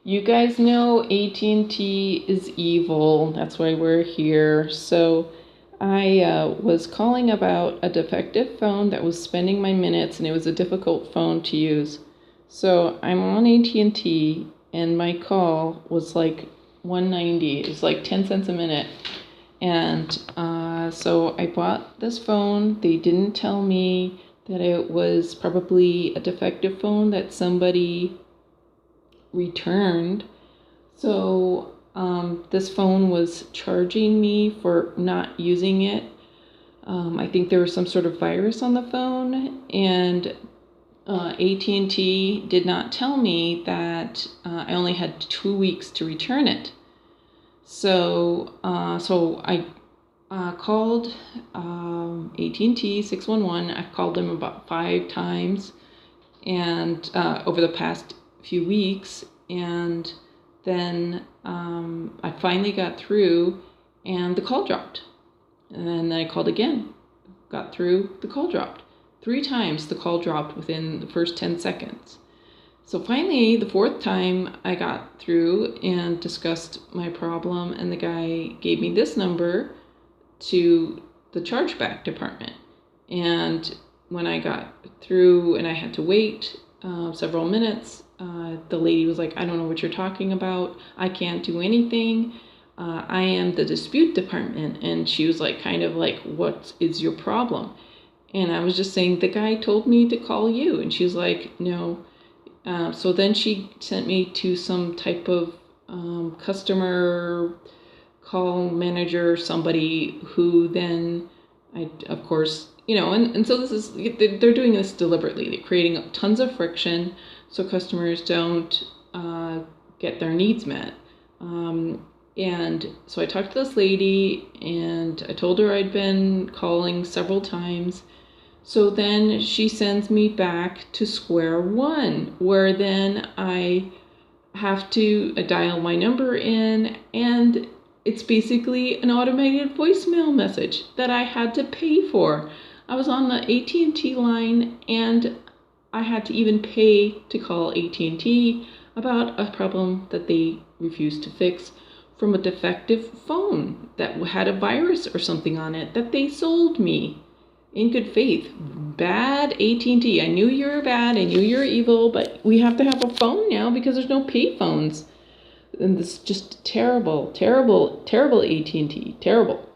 You guys know AT&T is evil. That's why we're here. So I was calling about a defective phone that was spending my minutes, and it was a difficult phone to use. So I'm on AT&T, and my call was like 190. It was like 10 cents a minute. And so I bought this phone. They didn't tell me that it was probably a defective phone that somebody returned. So this phone was charging me for not using it. I think there was some sort of virus on the phone, and AT&T did not tell me that I only had 2 weeks to return it. So I called AT&T 611. I've called them about 5 times, and over the past few weeks, and then I finally got through, and the call dropped. And then I called again, got through, the call dropped. 3 times the call dropped within the first 10 seconds. So finally, the 4th time, I got through and discussed my problem, and the guy gave me this number to the chargeback department. And when I got through and I had to wait several minutes, the lady was like, "I don't know what you're talking about. I can't do anything. I am the dispute department." And she was like, kind of like, "What is your problem?" And I was just saying, "The guy told me to call you." And she was like, "No." So then she sent me to some type of customer call manager, somebody who then of course, and so this is, they're doing this deliberately. They're creating tons of friction so customers don't get their needs met. And so I talked to this lady, and I told her I'd been calling several times. So then she sends me back to square one, where then I have to dial my number in, and it's basically an automated voicemail message that I had to pay for. I was on the AT&T line, and I had to even pay to call AT&T about a problem that they refused to fix from a defective phone that had a virus or something on it that they sold me in good faith. Bad AT&T. I knew you were bad. I knew you were evil, but we have to have a phone now because there's no pay phones. And this is just terrible, terrible, terrible AT&T. Terrible.